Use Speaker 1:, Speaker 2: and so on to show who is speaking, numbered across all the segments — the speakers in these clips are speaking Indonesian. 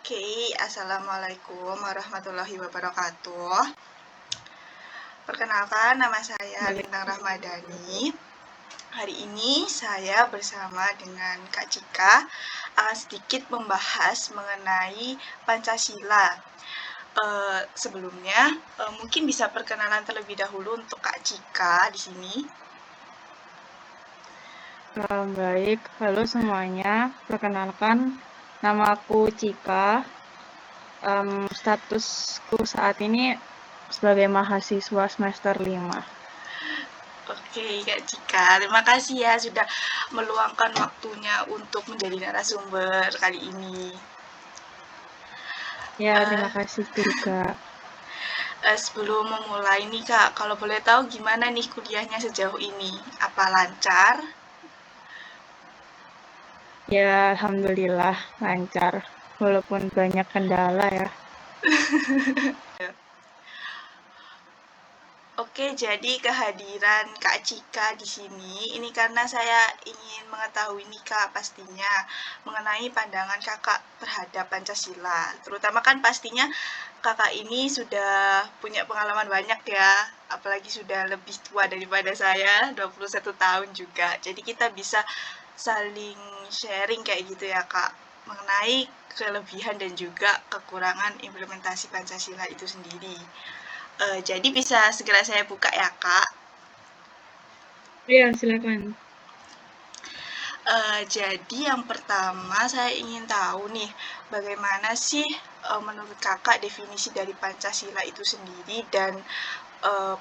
Speaker 1: Oke, Assalamualaikum warahmatullahi wabarakatuh. Perkenalkan, nama saya Lintang Rahmadani. Hari ini saya bersama dengan Kak Cika akan sedikit membahas mengenai Pancasila. Sebelumnya, mungkin bisa perkenalan terlebih dahulu untuk Kak Cika di sini.
Speaker 2: Baik, halo semuanya. Perkenalkan, nama aku Cika. Statusku saat ini sebagai mahasiswa semester 5.
Speaker 1: Oke, Kak Cika, terima kasih ya sudah meluangkan waktunya untuk menjadi narasumber kali ini.
Speaker 2: Ya,
Speaker 1: Uh,
Speaker 2: terima kasih juga.
Speaker 1: Sebelum memulai nih Kak, kalau boleh tahu gimana nih kuliahnya sejauh ini? Apa lancar?
Speaker 2: Ya, alhamdulillah lancar. Walaupun banyak kendala ya.
Speaker 1: Oke, jadi kehadiran Kak Cika di sini ini karena saya ingin mengetahui nih Kak pastinya mengenai pandangan Kakak terhadap Pancasila. Terutama kan pastinya Kakak ini sudah punya pengalaman banyak ya, apalagi sudah lebih tua daripada saya, 21 tahun juga. Jadi kita bisa saling sharing kayak gitu ya Kak, mengenai kelebihan dan juga kekurangan implementasi Pancasila itu sendiri. Jadi bisa segera saya buka ya Kak.
Speaker 2: Iya, silakan.
Speaker 1: Jadi yang pertama saya ingin tahu nih, bagaimana sih menurut Kakak definisi dari Pancasila itu sendiri dan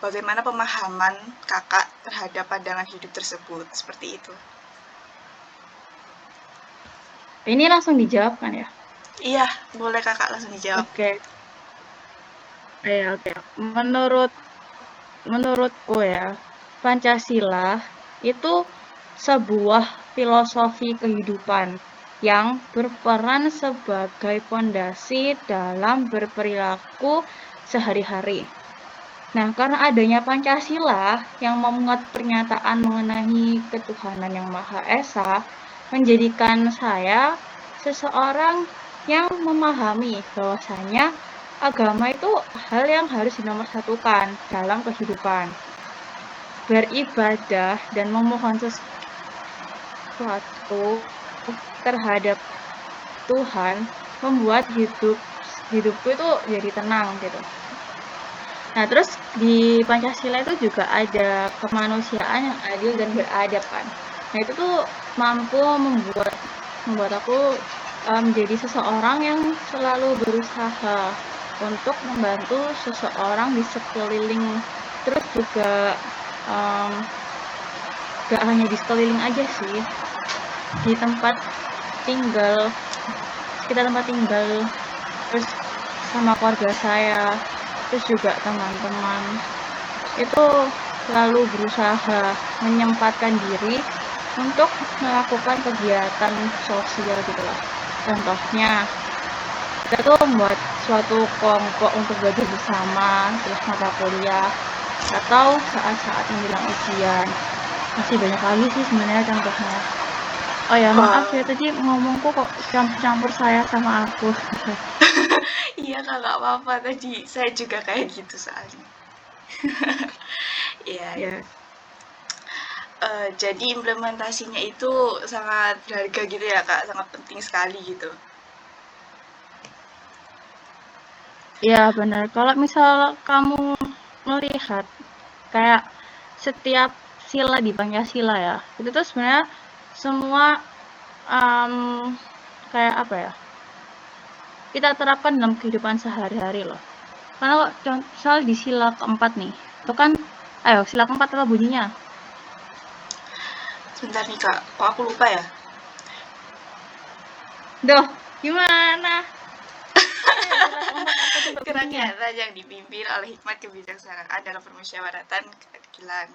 Speaker 1: bagaimana pemahaman Kakak terhadap pandangan hidup tersebut, seperti itu.
Speaker 2: Ini langsung dijawab kan ya?
Speaker 1: Iya, boleh Kakak langsung dijawab.
Speaker 2: Oke. Oke. Menurutku ya, Pancasila itu sebuah filosofi kehidupan yang berperan sebagai fondasi dalam berperilaku sehari-hari. Nah, karena adanya Pancasila yang memuat pernyataan mengenai ketuhanan yang Maha Esa, menjadikan saya seseorang yang memahami bahwasanya agama itu hal yang harus dinomorsatukan dalam kehidupan. Beribadah dan memohon sesuatu terhadap Tuhan membuat hidupku itu jadi tenang gitu. Nah, terus di Pancasila itu juga ada kemanusiaan yang adil dan beradab kan. Nah, itu tuh mampu membuat aku menjadi seseorang yang selalu berusaha untuk membantu seseorang di sekeliling. Terus juga um, gak hanya di sekeliling aja sih, di tempat tinggal, sekitar tempat tinggal, terus sama keluarga saya, terus juga teman-teman itu selalu berusaha menyempatkan diri untuk melakukan kegiatan sosial gitu lah. Contohnya, kita tuh membuat suatu kelompok untuk belajar bersama, terus mata kuliah, atau saat-saat menjelang ujian. Masih banyak lagi sih sebenarnya contohnya. Oh ya, maaf
Speaker 1: Wow.
Speaker 2: ya tadi ngomongku kok campur-campur saya sama aku.
Speaker 1: Iya Kak, nggak apa-apa tadi. Saya juga kayak gitu soalnya. Iya, iya.
Speaker 2: Ya,
Speaker 1: Jadi implementasinya itu sangat berharga gitu ya Kak, sangat penting sekali gitu.
Speaker 2: ya benar. Kalau misal kamu melihat kayak setiap sila di Pancasila ya, itu tuh sebenarnya semua um, kayak apa ya, kita terapkan dalam kehidupan sehari-hari loh. Karena kalau misal di sila keempat nih, itu kan, ayo sila keempat apa bunyinya?
Speaker 1: Sebentar nih Kak, kok aku lupa ya?
Speaker 2: Duh, gimana? Ayo sila keempat apa coba bunyinya?
Speaker 1: Kerakyatan yang dipimpin oleh hikmat kebijaksanaan dalam permusyawaratan keadilan.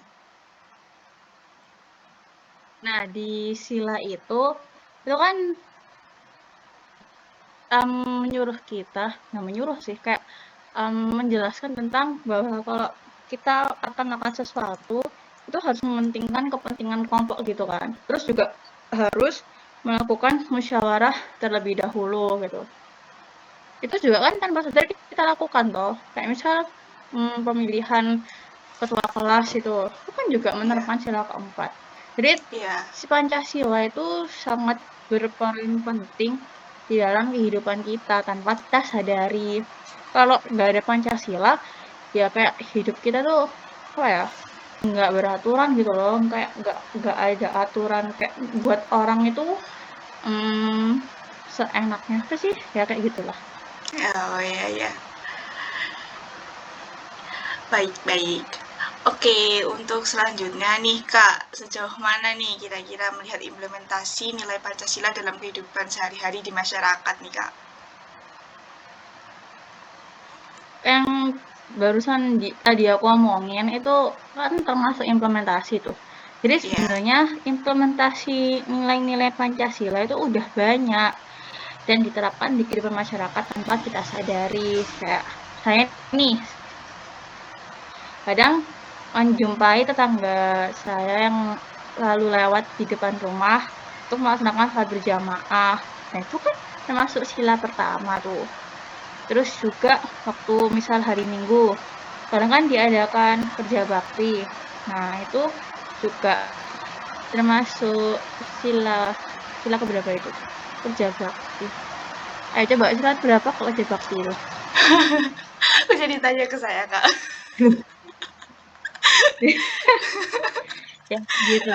Speaker 2: Nah, di sila itu kan menyuruh kita, nah menyuruh sih, kayak menjelaskan tentang bahwa kalau kita akan melakukan sesuatu, itu harus mementingkan kepentingan kelompok gitu kan. Terus juga harus melakukan musyawarah terlebih dahulu gitu. itu juga kan tanpa sadar kita lakukan toh. Kayak misal pemilihan ketua kelas itu kan juga
Speaker 1: Iya,
Speaker 2: menerapkan sila keempat. Jadi
Speaker 1: iya,
Speaker 2: si Pancasila itu sangat berperan penting di dalam kehidupan kita tanpa kita sadari. Kalau nggak ada Pancasila, ya kayak hidup kita tuh apa ya, nggak beraturan gitu loh, kayak nggak ada aturan kayak buat orang itu seenaknya apa sih ya kayak gitulah.
Speaker 1: oh iya, iya. Baik, baik. Oke, untuk selanjutnya nih Kak, sejauh mana nih kira-kira melihat implementasi nilai Pancasila dalam kehidupan sehari-hari di masyarakat nih Kak?
Speaker 2: Yang barusan tadi aku omongin itu kan termasuk implementasi tuh. Jadi
Speaker 1: Iya,
Speaker 2: sebenarnya implementasi nilai-nilai Pancasila itu udah banyak dan diterapkan di kehidupan masyarakat tanpa kita sadari. Kayak saya nih kadang menjumpai tetangga saya yang lalu lewat di depan rumah untuk melaksanakan salat berjamaah. Nah itu kan termasuk sila pertama tuh. Terus juga waktu misal hari Minggu, kadang kan diadakan kerja bakti. Nah itu juga termasuk sila sila keberapa itu? Kerja bakti. Ayo coba sila berapa kalau kerja bakti itu?
Speaker 1: aku jadi tanya ke saya Kak.
Speaker 2: Ya gitu.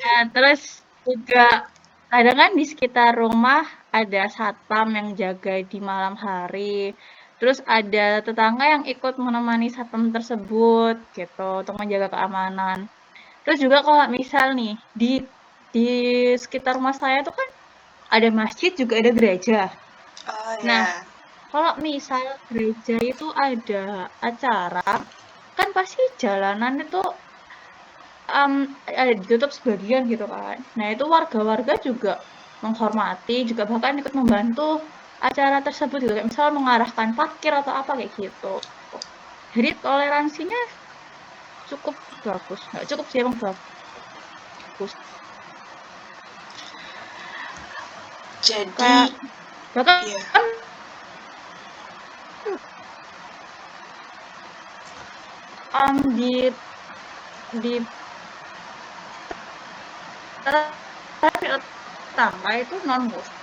Speaker 2: Nah, terus juga kadang kan di sekitar rumah ada satpam yang jaga di malam hari. Terus ada tetangga yang ikut menemani satpam tersebut gitu untuk menjaga keamanan. Terus juga kalau misal nih di sekitar rumah saya tuh kan ada masjid juga ada gereja.
Speaker 1: Oh
Speaker 2: Nah,
Speaker 1: ya,
Speaker 2: kalau misal gereja itu ada acara, kan pasti jalanan itu ada ditutup sebagian gitu kan. Nah, itu warga-warga juga menghormati, juga bahkan ikut membantu acara tersebut gitu. Kayak misalnya mengarahkan parkir atau apa kayak gitu. Jadi toleransinya cukup bagus. Nggak cukup sih, emang bagus.
Speaker 1: jadi
Speaker 2: Kayak bahkan
Speaker 1: ya,
Speaker 2: di tetangga itu non muslim.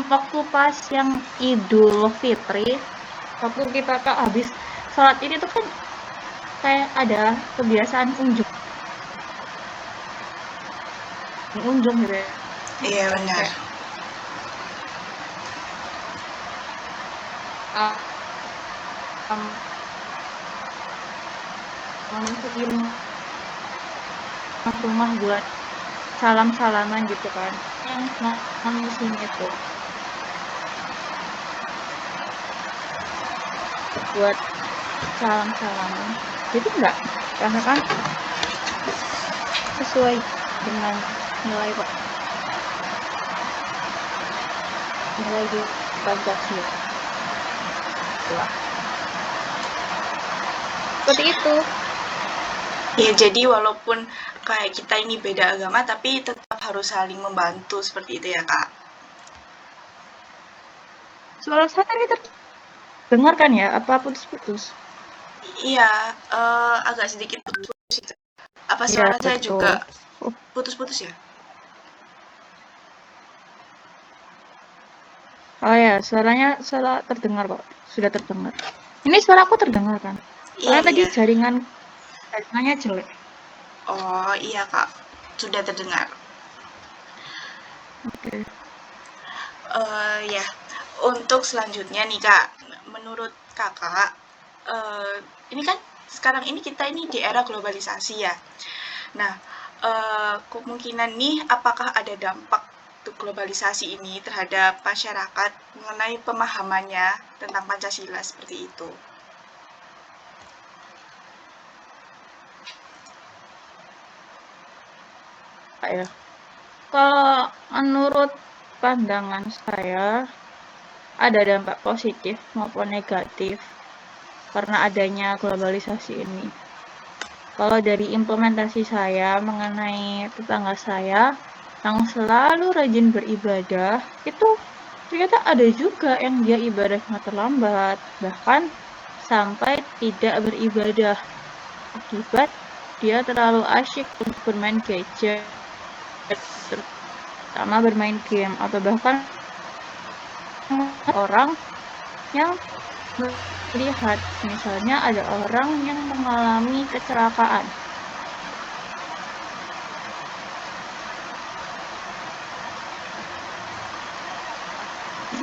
Speaker 2: Waktu pas yang Idul Fitri, waktu kita habis sholat ini tuh kan kayak ada kebiasaan unjung gitu ya.
Speaker 1: iya benar.
Speaker 2: Kayak um, memasuki rumah buat salam-salaman gitu kan. Yang non muslim itu buat salam-salaman. Jadi enggak, karena kan sesuai dengan nilai nilai di Pancasila. Seperti itu.
Speaker 1: Ya jadi walaupun kayak kita ini beda agama tapi tetap harus saling membantu seperti itu ya Kak.
Speaker 2: Suara saya tadi terdengar kan ya? Apa putus-putus?
Speaker 1: Iya, agak sedikit putus itu. Apa
Speaker 2: Iya,
Speaker 1: suara saya juga
Speaker 2: betul. Oh,
Speaker 1: putus-putus ya?
Speaker 2: oh ya, suara terdengar kok. Sudah terdengar. Ini suara aku terdengar kan?
Speaker 1: Iya,
Speaker 2: Soalnya tadi
Speaker 1: iya.
Speaker 2: jaringannya jelek.
Speaker 1: Oh iya Kak, sudah terdengar.
Speaker 2: Oke.
Speaker 1: Ya, untuk selanjutnya nih Kak, menurut Kakak, ini kan sekarang ini kita ini di era globalisasi ya. Nah, kemungkinan nih apakah ada dampak untuk globalisasi ini terhadap masyarakat mengenai pemahamannya tentang Pancasila seperti itu?
Speaker 2: Pak ya. Kalau menurut pandangan saya, ada dampak positif maupun negatif karena adanya globalisasi ini. Kalau dari implementasi saya mengenai tetangga saya, yang selalu rajin beribadah, itu ternyata ada juga yang dia ibadahnya terlambat, bahkan sampai tidak beribadah akibat dia terlalu asyik untuk bermain gadget, terutama bermain game, atau bahkan orang yang melihat misalnya ada orang yang mengalami kecelakaan.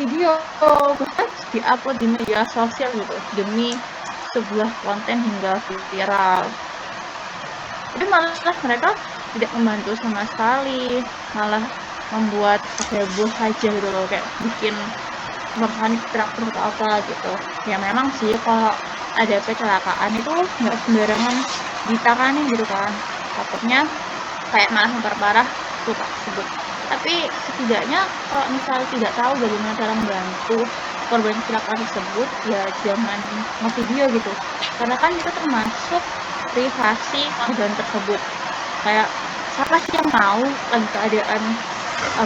Speaker 2: Video bahkan diupload di media sosial gitu demi sebuah konten hingga viral. Tapi malah mereka tidak membantu sama sekali, malah membuat heboh aja gitu loh, kayak bikin mekanik traktor atau apa gitu. Ya memang sih kalau ada kecelakaan itu nggak sembarangan ditangani gitu kan, takutnya kayak malah memperparah luka tersebut. Tapi setidaknya kalau misal tidak tahu bagaimana cara membantu korban kecelakaan tersebut, ya jangan ngevideo gitu, karena kan itu termasuk privasi korban tersebut. Kayak siapa sih yang mau lagi keadaan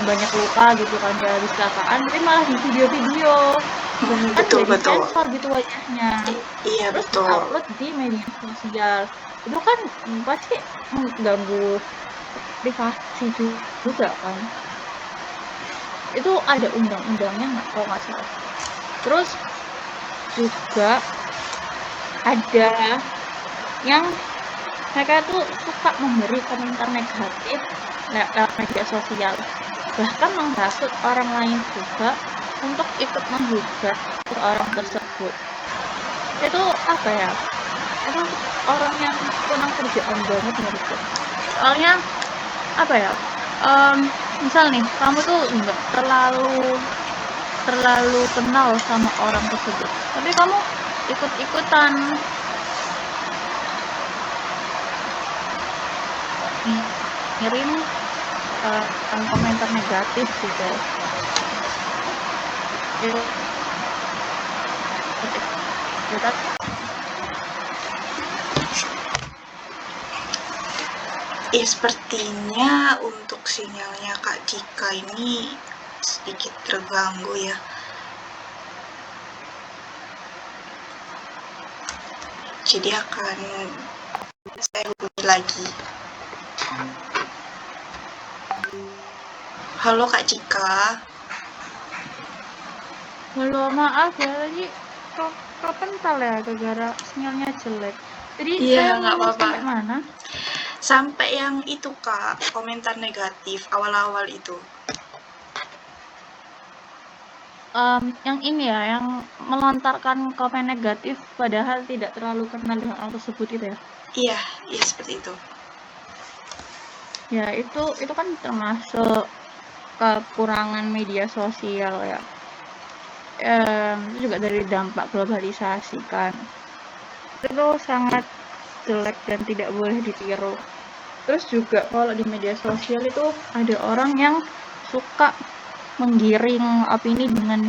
Speaker 2: banyak luka gitu kan, dia habis kecelakaan tapi malah di video-video kan
Speaker 1: Betul,
Speaker 2: jadi
Speaker 1: betul.
Speaker 2: sensor gitu wajahnya,
Speaker 1: Iya,
Speaker 2: terus
Speaker 1: betul.
Speaker 2: upload di media sosial. Itu kan pasti mengganggu privasi juga kan. Itu ada undang-undangnya nggak kalau nggak salah. Terus juga ada yang mereka tuh suka memberi komentar negatif lewat media sosial, bahkan menghasut orang lain juga untuk ikut menghujat orang tersebut. Itu apa ya, itu orang yang kurang kerjaan banget menurutku. Soalnya apa ya, misal nih kamu tuh nggak terlalu kenal sama orang tersebut, tapi kamu ikut-ikutan ngirim komentar negatif gitu. Kita
Speaker 1: sepertinya untuk sinyalnya Kak Cika ini sedikit terganggu ya. Jadi akan saya hubungi lagi. Halo Kak Cika.
Speaker 2: Halo, maaf ya tadi kepental ya gara-gara sinyalnya jelek. Jadi
Speaker 1: Iya,
Speaker 2: saya
Speaker 1: nggak
Speaker 2: ngomong
Speaker 1: apa-apa.
Speaker 2: sampai mana?
Speaker 1: Sampai yang itu Kak, komentar negatif awal-awal itu.
Speaker 2: Yang ini ya, yang melontarkan komen negatif padahal tidak terlalu kenal dengan orang tersebut itu ya.
Speaker 1: Iya, iya seperti itu.
Speaker 2: Ya itu kan termasuk kekurangan media sosial ya. Itu juga dari dampak globalisasi kan. Itu sangat jelek dan tidak boleh ditiru. Terus juga kalau di media sosial itu ada orang yang suka menggiring opini dengan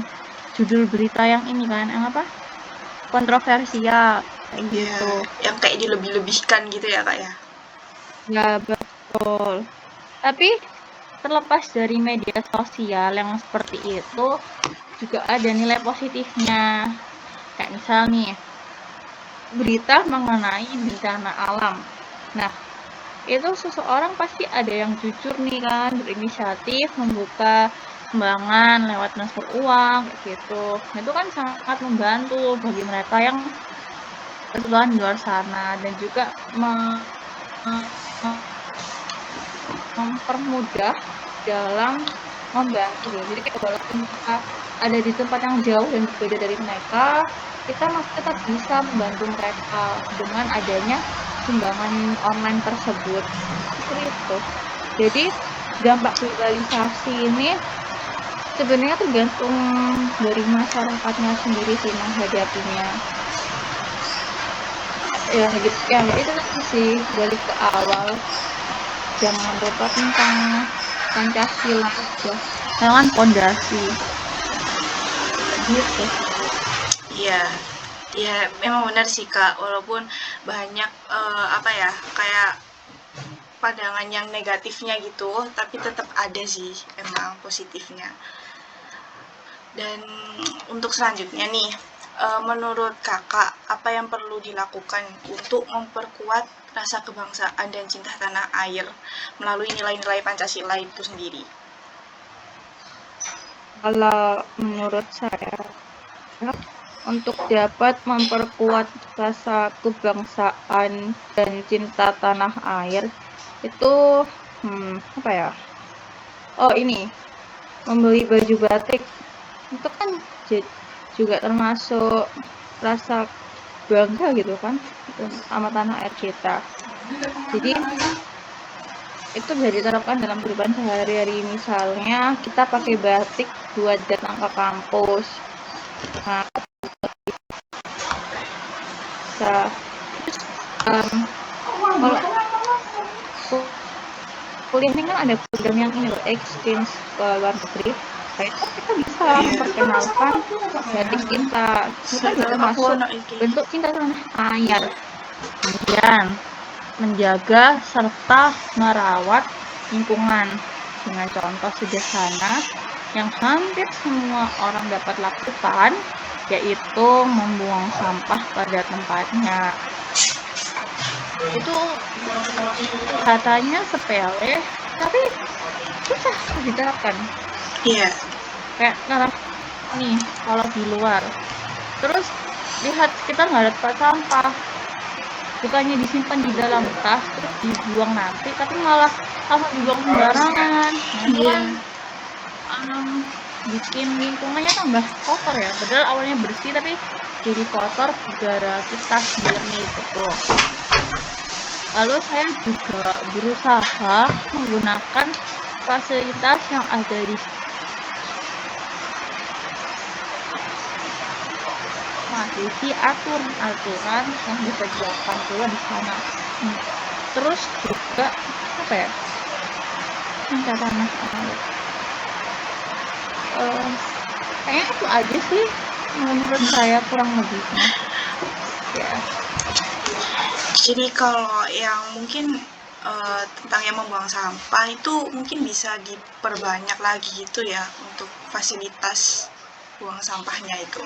Speaker 2: judul berita yang ini kan, yang apa? Kontroversial kayak gitu.
Speaker 1: Ya, yang kayak dilebih-lebihkan gitu ya Kak ya.
Speaker 2: Ya betul. Tapi terlepas dari media sosial yang seperti itu, juga ada nilai positifnya. Kayak misal nih, berita mengenai bencana alam. Nah, itu seseorang pasti ada yang jujur nih kan, berinisiatif membuka sumbangan lewat transfer uang kayak gitu. Itu kan sangat membantu bagi mereka yang kesulitan di luar sana, dan juga mempermudah dalam membantu. Jadi walaupun kita ada di tempat yang jauh dan berbeda dari mereka, kita masih tetap bisa membantu mereka dengan adanya sumbangan online tersebut. Seperti itu. Jadi dampak globalisasi ini sebenarnya tergantung dari masyarakatnya sendiri sih menghadapinya. Ya gitu ya, itu tadi sih balik ke awal, jangan lupa tentang Pancasila ya, jangan pondasi gitu.
Speaker 1: Iya, ya memang benar sih Kak, walaupun banyak apa ya, kayak pandangan yang negatifnya gitu, tapi tetap ada sih emang positifnya. Dan untuk selanjutnya nih, menurut kakak apa yang perlu dilakukan untuk memperkuat rasa kebangsaan dan cinta tanah air melalui nilai-nilai Pancasila itu sendiri?
Speaker 2: Kalau menurut saya, untuk dapat memperkuat rasa kebangsaan dan cinta tanah air itu apa ya? Oh ini, membeli baju batik itu kan juga termasuk rasa bangga gitu kan sama tanah air kita. Jadi itu bisa diterapkan dalam kehidupan sehari-hari, misalnya kita pakai batik buat datang ke kampus. Nah, bisa kalau kuliah ini kan ada program yang ini loh, exchange ke luar negeri. Nah, itu kita bisa memperkenalkan batik kita. Itu juga termasuk bentuk cinta tanah air. Kemudian menjaga serta merawat lingkungan dengan contoh sederhana yang hampir semua orang dapat lakukan, yaitu membuang sampah pada tempatnya. Itu katanya sepele, tapi susah diterapkan.
Speaker 1: Iya.
Speaker 2: Kayak nih kalau di luar, terus lihat kita nggak ada tempat sampah, bukannya disimpan di dalam tas terus dibuang nanti, tapi malah langsung dibuang sembarangan. Nah, itu kan bikin lingkungannya tambah kotor ya, padahal awalnya bersih tapi jadi kotor gara kita sendiri gitu. Lalu saya juga berusaha menggunakan fasilitas yang ada di mengikuti aturan yang disediakan pula di sana. Terus juga apa ya? Cinta tanah air. Kayaknya itu aja sih menurut saya kurang lebihnya. Ya.
Speaker 1: Jadi kalau yang mungkin tentang yang membuang sampah itu mungkin bisa diperbanyak lagi gitu ya untuk fasilitas buang sampahnya itu.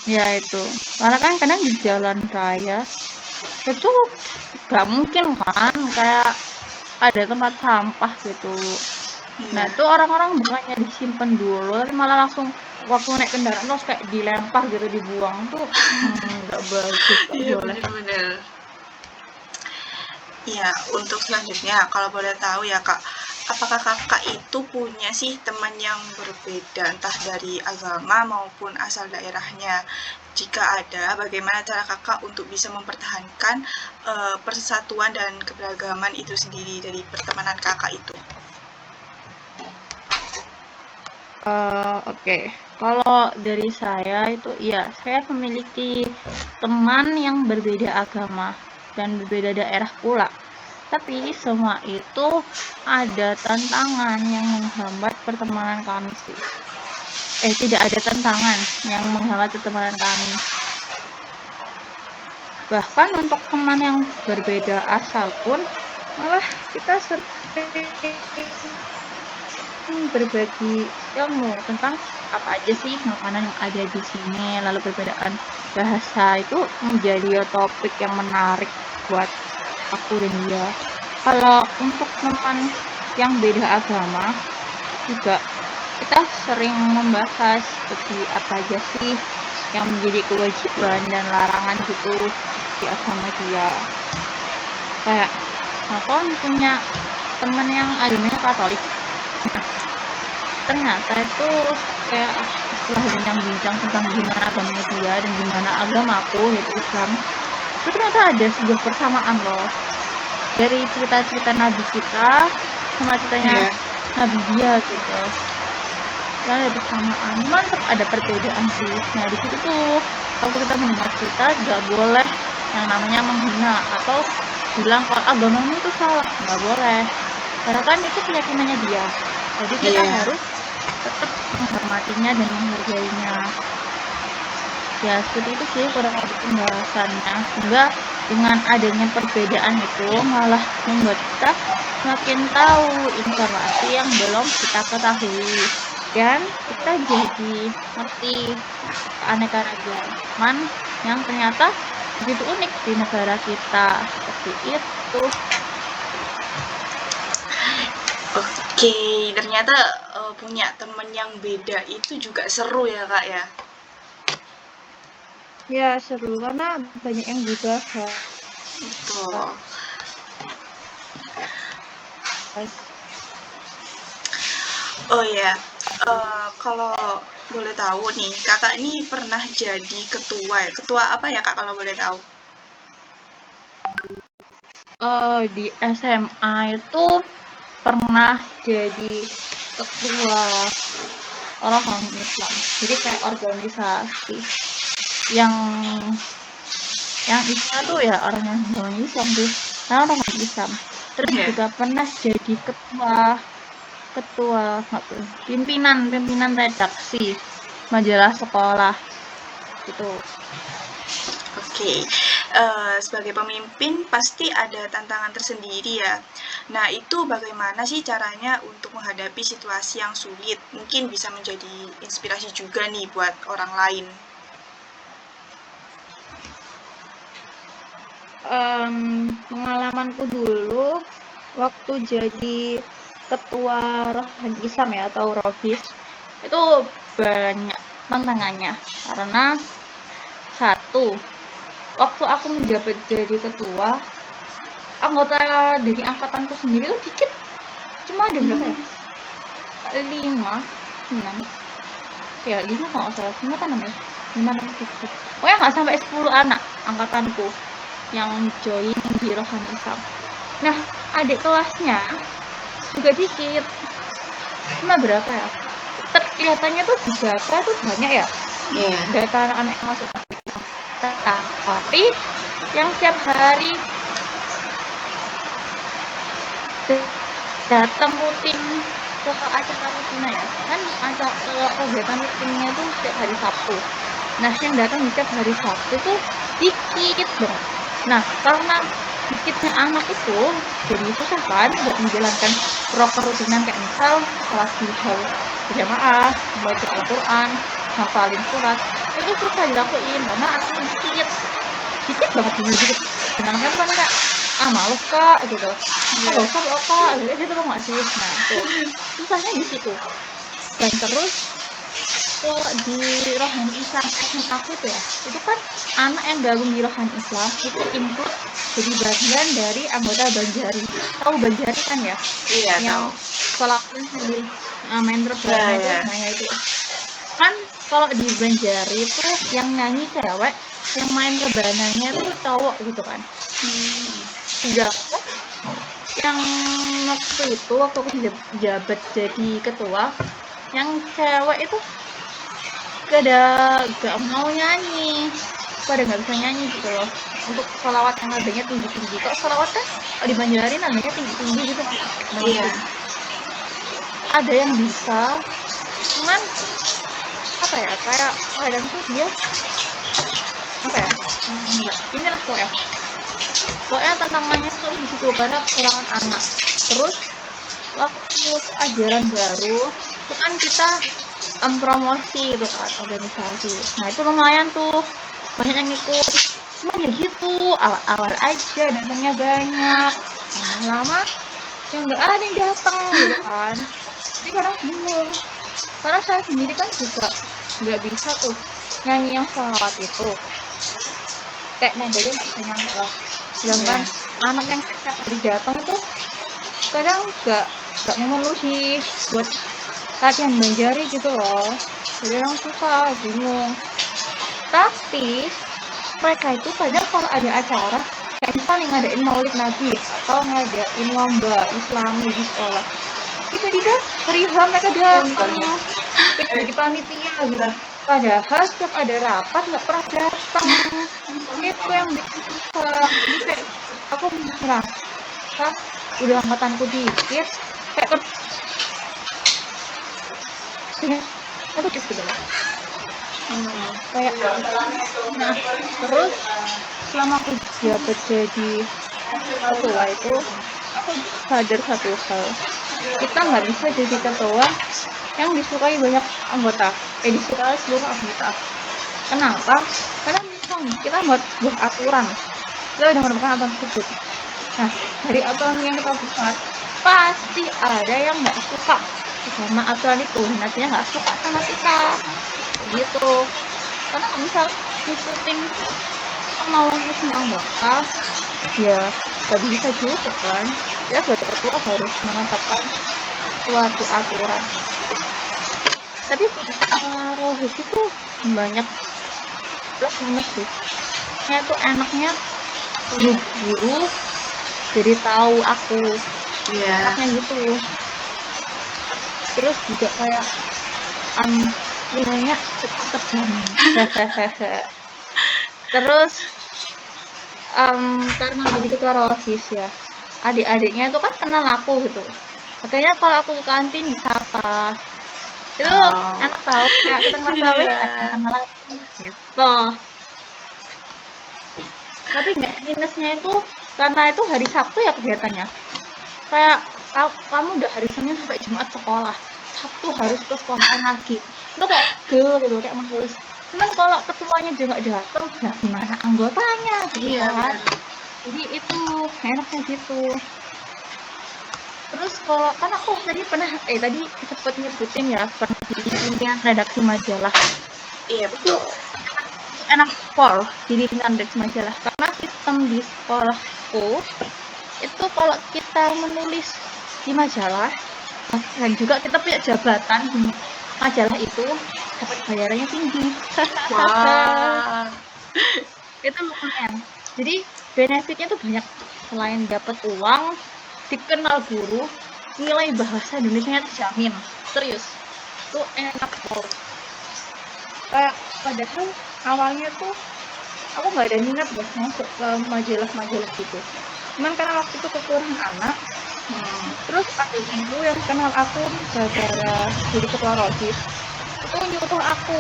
Speaker 2: Ya itu, karena kan kadang di jalan raya itu gak mungkin kan kayak ada tempat sampah gitu. Nah itu orang-orang bukannya disimpan dulu, tapi malah langsung waktu naik kendaraan terus kayak dilempar gitu, dibuang tuh nggak bagus,
Speaker 1: Iya
Speaker 2: boleh.
Speaker 1: benar-benar. Iya, untuk selanjutnya kalau boleh tahu ya kak, apakah kakak itu punya sih teman yang berbeda entah dari agama maupun asal daerahnya? Jika ada, bagaimana cara kakak untuk bisa mempertahankan persatuan dan keberagaman itu sendiri dari pertemanan kakak itu?
Speaker 2: Oke. Kalau dari saya itu iya, saya memiliki teman yang berbeda agama dan berbeda daerah pula. Tapi semua itu ada tantangan yang menghambat pertemanan kami sih. Tidak ada tantangan yang menghambat pertemanan kami. Bahkan untuk teman yang berbeda asal pun malah kita sering berbagi ilmu tentang apa aja sih makanan yang ada di sini, lalu perbedaan bahasa itu menjadi topik yang menarik buat aku dan dia. Kalau untuk teman yang beda agama juga kita sering membahas seperti apa aja sih yang menjadi kewajiban dan larangan gitu di agama dia. Kayak aku punya teman yang agamanya Katolik. Ternyata itu kayak setelah bincang-bincang tentang gimana agamanya dia dan gimana agamaku yaitu Islam, itu ternyata ada sebuah persamaan loh dari cerita-cerita Nabi kita sama ceritanya Nabi dia gitu. Dan ada persamaan, cuma tetap ada perbedaan sih. Nah di situ tuh kalau kita mendengar cerita nggak boleh yang namanya menghina atau bilang kalau agamamu itu salah, nggak boleh. Karena kan itu keyakinannya dia. Jadi kita harus tetap menghormatinya dan menghargainya. Ya seperti itu sih kurang lebih pembahasannya. Semoga dengan adanya perbedaan itu malah membuat kita semakin tahu informasi yang belum kita ketahui, dan kita jadi ngerti keanekaragaman yang ternyata begitu unik di negara kita. Seperti itu.
Speaker 1: Oke, ternyata punya temen yang beda itu juga seru ya Kak ya?
Speaker 2: Ya seru karena banyak yang dibahas.
Speaker 1: Betul. Oh ya, kalau boleh tahu nih, kakak ini pernah jadi ketua ya? Ketua apa ya kak kalau boleh tahu?
Speaker 2: Di SMA itu pernah jadi ketua orang Islam. Jadi kayak organisasi yang isinya tuh ya orang Islam tuh, karena orang Islam. Terus juga pernah jadi ketua pimpinan redaksi majalah sekolah gitu.
Speaker 1: Oke, sebagai pemimpin pasti ada tantangan tersendiri ya. Nah itu bagaimana sih caranya untuk menghadapi situasi yang sulit? Mungkin bisa menjadi inspirasi juga nih buat orang lain.
Speaker 2: Pengalamanku dulu waktu jadi ketua Rohani Islam ya atau Rohis itu banyak tantangannya, karena satu, waktu aku menjabat jadi ketua, anggota dari angkatanku sendiri tuh dikit, cuma ada berapa ya? 5, 6 ya, 5 kalau nggak salah, 5 kan 6 ya? 5, 6, 7, pokoknya nggak sampai 10 anak angkatanku yang join di Rohani Islam. Nah, adik kelasnya juga dikit, cuma berapa ya? Kelihatannya tuh di data tuh banyak ya, data anak-anak yang masuk. Tapi yang tiap hari datang rutin ke acara rutinnya ya, kan kegiatan rutinnya tuh setiap hari Sabtu. Nah, yang datang di setiap hari Sabtu tuh dikit banget. Nah, karena dikitnya anak itu jadi susah kan buat menjalankan proker rutinan, kayak misal sholat duha berjamaah, baca Al-Quran, ngapalin surat, itu susah dilakuin karena anaknya dikit banget, dikit. Sedangkan kan kayak males kak gitu, nggak usah loh kak gitu loh, nggak sih? Nah tuh susahnya di situ. Dan terus kalau di Rohani Islam aku itu ya, itu kan anak yang gabung di Rohani Islam itu include jadi bagian dari anggota Banjari. Tahu Banjari kan ya?
Speaker 1: Iya,
Speaker 2: yang sekolah sambil main rebana itu, nah itu kan kalau di Banjari itu yang nyanyi cewek, yang main rebananya tuh cowok gitu kan. Udah yang waktu aku jabat jadi ketua, yang cewek itu gak mau nyanyi, pada nggak bisa nyanyi gitu loh, untuk sholawat yang nadanya tinggi-tinggi. Kok sholawat kan kalau di Banjarin nadanya tinggi-tinggi gitu kan. Iya. Ada yang bisa, cuman apa ya, kayak kadang tuh dia apa ya, inilah pokoknya tantangannya tuh di situ karena kekurangan anak. Terus waktu ajaran baru itu kan kita promosi gitu kan, organisasi. Nah itu lumayan tuh banyak yang ikut, cuma ya gitu awal-awal aja datangnya banyak, lama-lama yang nggak ada yang datang gitu kan. Jadi kadang bingung, karena saya sendiri kan juga nggak bisa tuh nyanyi yang sholawat itu, kayak nadanya nggak bisa nyangka. Sedangkan anak yang setiap hari datang itu kadang nggak memenuhi buat latihan Banjari gitu loh, jadi orang susah, bingung. Tapi mereka itu kadang kalau ada acara kayak misalnya ngadain maulid nabi atau ngadain lomba islami di sekolah, tiba-tiba perihal mereka datang jadi panitia gitu, padahal setiap ada rapat nggak pernah datang. Itu yang bikin susah. Jadi kayak aku merasa udah angkatanku dikit, kayak aku gitu lah. Kayak nah terus selama aku jabat jadi ketua itu, aku sadar satu hal, kita nggak bisa jadi ketua yang disukai banyak anggota, disukai seluruh anggota. Kenapa? Karena misalnya kita buat sebuah aturan, kita udah menemukan aturan tersebut. Nah, dari aturan yang kita buat, pasti ada yang nggak suka sama aturan itu, nantinya nggak suka sama kita, gitu. Karena misal ngikutin kemauan semua anggota, ya nggak bisa juga kan. Ya sebagai ketua harus menetapkan suatu aturan. Tapi Rohis itu banyak plus minus sih. Saya tuh enaknya buru-buru jadi tahu aku, enaknya gitu. Terus juga kayak nilainya cepat terjamin. Terus karena jadi ketua Rohis ya, adik-adiknya itu kan kenal aku gitu. Makanya kalau aku ke kantin disapa. Itu enak tau, kayak kita ngerasa kenal aku gitu. Tapi nggak minusnya itu karena itu hari Sabtu ya kegiatannya. Kayak kamu udah hari Senin sampai Jumat sekolah, Sabtu harus ke sekolahan lagi. Itu kayak gitu, kayak males. Cuman kalau ketuanya juga datang, nah gimana anggotanya gitu kan. Jadi itu enaknya gitu. Terus kalau kan aku tadi sempat nyebutin ya, pernah jadi pimpinan redaksi majalah.
Speaker 1: Iya betul.
Speaker 2: Enak jadi pimpinan redaksi majalah karena sistem di sekolahku itu kalau kita menulis di majalah dan juga kita punya jabatan di majalah itu dapat bayarannya tinggi.
Speaker 1: Wah.
Speaker 2: Itu lumayan. Jadi benefitnya tuh banyak, selain dapat uang, dikenal guru, nilai bahasa Indonesia terjamin. Serius, itu enak banget. Padahal awalnya tuh aku nggak ada minat buat masuk ke majalah-majalah gitu. Cuman karena waktu itu kekurangan anak, terus ada ibu yang kenal aku gara-gara jadi ketua Rohis, itu nyuruh aku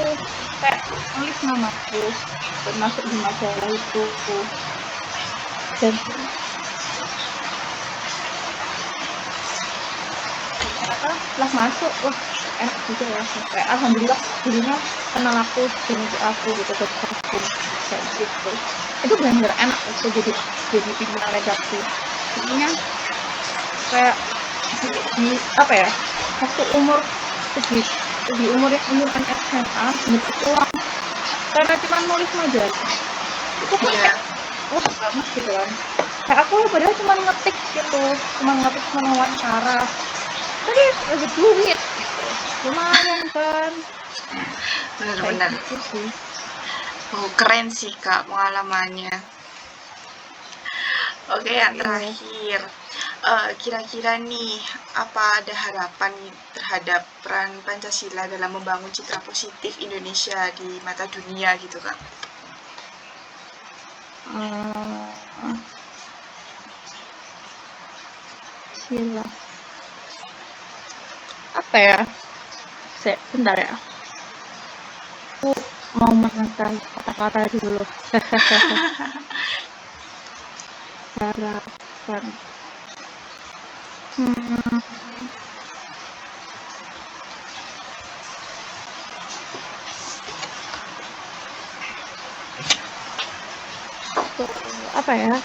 Speaker 2: kayak nulis namaku buat masuk di majalah itu. Dan ternyata setelah masuk, wah enak juga ya, kayak alhamdulillah dulunya kenal aku, bentuk aku gitu, kayak gitu. Itu benar-benar enak aku jadi pimpinan redaksi. Intinya kayak di waktu umur di umur yang umuran SMA dapat uang karena cuma nulis majalah itu kayak wah banget gitu kan. Kayak aku padahal cuma ngetik gitu, cuma wawancara, tapi dapat duit gitu, lumayan kan.
Speaker 1: Benar-benar
Speaker 2: gitu sih.
Speaker 1: Keren sih Kak pengalamannya. Oke, yang terakhir, kira-kira nih apa ada harapan terhadap peran Pancasila dalam membangun citra positif Indonesia di mata dunia gitu Kak?
Speaker 2: Sila apa ya? Bentar ya. Aku mau menata kata-kata dulu. Harapan. Apa ya?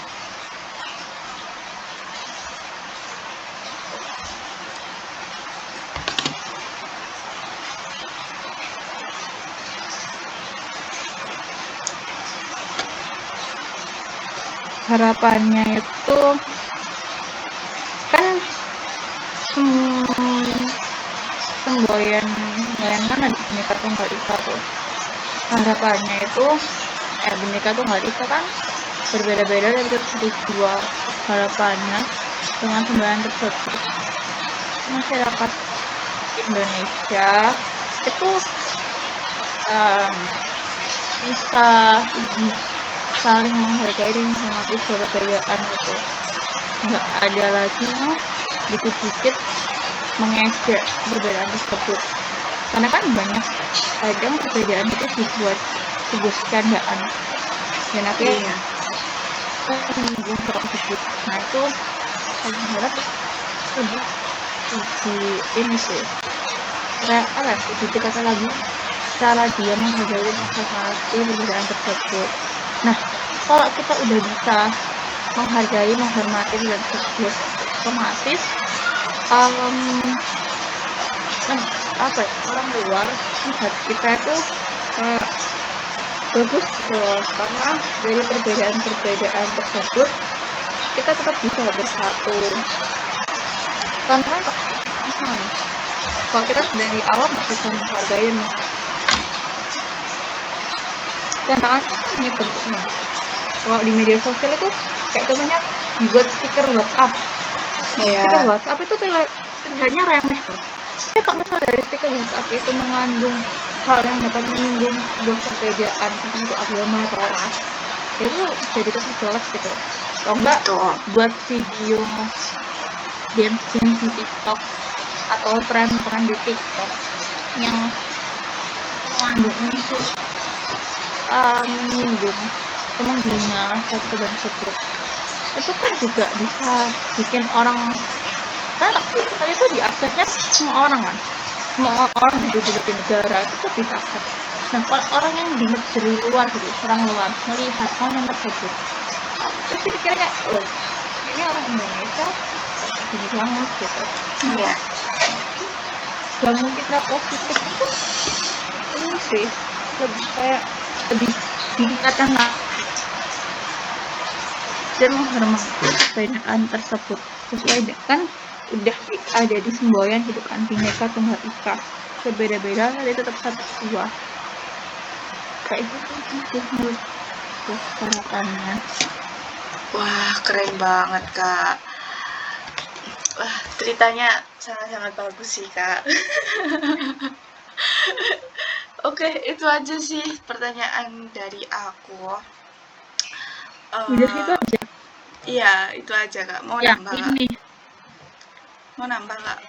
Speaker 2: Harapannya itu kan semboyan mana di Bhinneka Tunggal Ika tuh. Harapannya itu Bhinneka Tunggal Ika kan berbeda-beda dari dua harapannya dengan semboyan tersebut. Masyarakat Indonesia itu bisa saling menghargai dan menghormati perbedaan itu. Nggak ada lagi dikit-dikit mengejek perbedaan tersebut. Karena kan banyak kadang perbedaan itu dibuat sebuah candaan. Dan akhirnya menyinggung soal tersebut. Nah itu saya harap lebih di ini sih kayak apa ya, dikata lagi cara dia menghargai menghormati perbedaan tersebut. Nah kalau kita udah bisa menghargai menghormati perbedaan tersebut, otomatis apa ya, orang luar melihat kita itu bagus gitu loh, karena dari perbedaan tersebut kita tetap bisa bersatu. Karena kalau kita dari awal nggak bisa menghargai, tantangan hanya bentuknya. Kalau di media sosial itu kayak contohnya dibuat stiker WhatsApp. Stiker WhatsApp itu terlihatnya remeh tuh. Tapi kalau misalnya dari stiker WhatsApp itu mengandung hal yang dapat menyinggung sebuah perbedaan tertentu agama atau ras, itu jadi tetap jelas gitu. Kalau enggak buat video dancing di TikTok atau tren di TikTok yang mengandung unsur menyinggung atau menghina satu dan sebut, itu kan juga bisa bikin orang, karena itu diaksesnya semua orang kan, semua orang di berbagai negara itu bisa akses. Nah kalau orang yang di negeri luar gitu, orang luar melihat konten tersebut, terus dikira kayak ini orang Indonesia gini banget gitu.
Speaker 1: Iya.
Speaker 2: Gak mungkin gak positif itu ini sih lebih kayak lebih ditingkatkan lah dan menghormati perbedaan tersebut sesuai dengan udah ada di semboyan gitu kan, Bhinneka Tunggal Ika, berbeda-beda tapi tetap satu jiwa. Kayak itu menurut harapannya.
Speaker 1: Wah, keren banget Kak. Wah, ceritanya sangat-sangat bagus sih Kak. Oke, itu aja sih pertanyaan dari aku.
Speaker 2: Udah itu aja.
Speaker 1: Iya, itu aja Kak. Mau nambah Kak? Mau nambah Kak?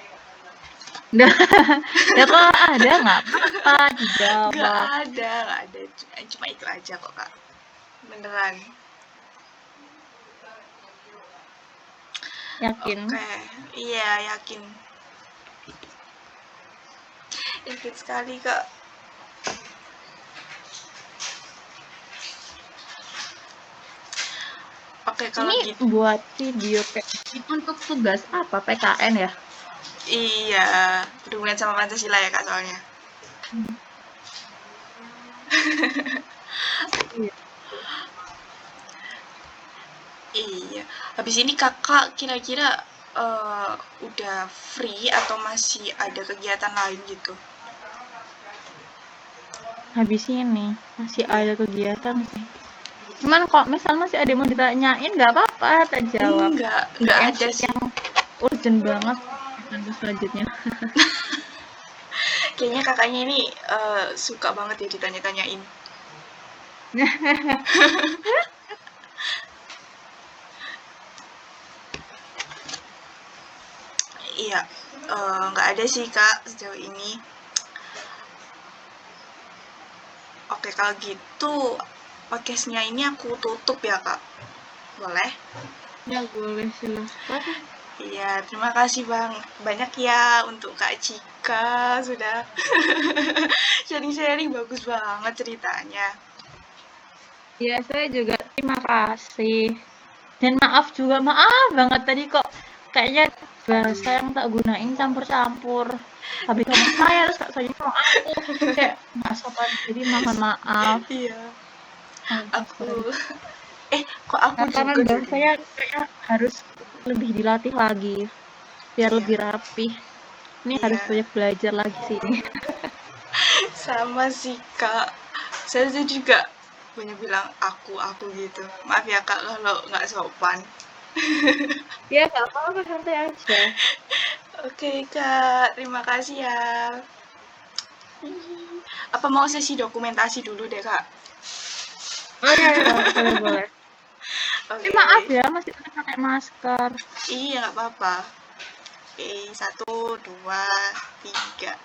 Speaker 2: Ya kalau ada nggak apa-apa dijawab.
Speaker 1: Nggak ada. Cuma itu aja kok Kak. Beneran.
Speaker 2: Yakin?
Speaker 1: Oke, iya yakin. Yakin sekali Kak. Oke, kalau
Speaker 2: ini
Speaker 1: gitu
Speaker 2: buat video untuk tugas apa, PKN ya?
Speaker 1: Iya, berhubungan sama Pancasila ya Kak soalnya. Iya. Habis ini Kakak kira-kira udah free atau masih ada kegiatan lain gitu?
Speaker 2: Habis ini masih ada kegiatan sih. Cuman kok misal masih ada yang mau ditanyain nggak apa-apa, tak jawab.
Speaker 1: Nggak ada sih.
Speaker 2: Yang urgent banget untuk selanjutnya.
Speaker 1: Kayaknya kakaknya ini suka banget ya ditanya-tanyain. Iya, nggak ada sih Kak sejauh ini. Oke, kalau gitu podcastnya ini aku tutup ya Kak. Boleh?
Speaker 2: Ya boleh, silahkan.
Speaker 1: Iya, terima kasih banyak ya untuk Kak Cika sudah sharing-sharing, bagus banget ceritanya.
Speaker 2: Ya, saya juga terima kasih. Dan maaf banget tadi kok kayaknya bahasa yang tak gunain campur-campur. Habis sama saya terus Kak Sonya sama aku kayak nggak sopan, jadi mohon maaf.
Speaker 1: Iya. Aku kok aku
Speaker 2: karena
Speaker 1: juga
Speaker 2: bahasa saya kayaknya harus lebih dilatih lagi biar lebih rapih. Ini harus banyak belajar lagi sih ini.
Speaker 1: Sama sih Kak, saya juga banyak bilang aku gitu. Maaf ya Kak kalau nggak sopan.
Speaker 2: Ya nggak apa-apa, santai aja.
Speaker 1: Oke Kak, terima kasih ya. Apa mau sesi dokumentasi dulu deh Kak?
Speaker 2: Oh iya, boleh.
Speaker 1: Oke.
Speaker 2: Maaf ya, masih pakai masker.
Speaker 1: Iya, nggak apa-apa. Oke, 1, 2, 3.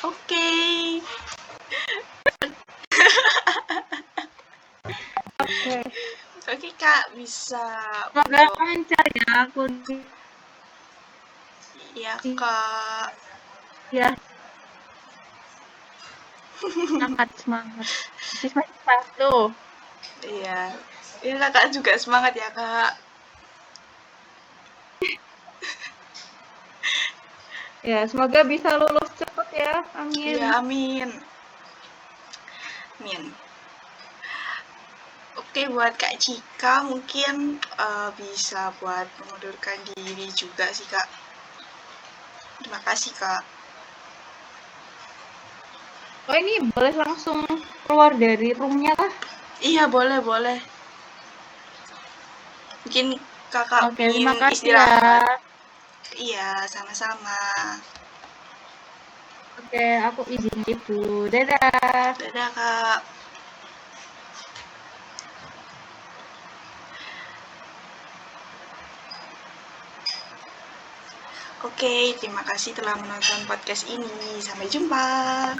Speaker 1: Oke. Oke Kak, bisa
Speaker 2: Semoga
Speaker 1: untuk
Speaker 2: lancar ya aku
Speaker 1: ya Kak.
Speaker 2: ya semangat semangat. Masih semester satu.
Speaker 1: Iya. Ya Kakak juga semangat ya Kak.
Speaker 2: Ya, semoga bisa lulus cepat ya. Amin.
Speaker 1: Iya, amin. Amin. Oke, buat Kak Cika mungkin bisa buat mengundurkan diri juga sih Kak. Terima kasih Kak.
Speaker 2: Oh, ini boleh langsung keluar dari roomnya kah?
Speaker 1: Iya, boleh, boleh. Mungkin Kakak
Speaker 2: Oke,
Speaker 1: pingin
Speaker 2: terima kasih ya.
Speaker 1: istirahat. Iya, sama-sama.
Speaker 2: Oke, aku izin itu. Dadah.
Speaker 1: Dadah Kak. Oke, terima kasih telah menonton podcast ini. Sampai jumpa.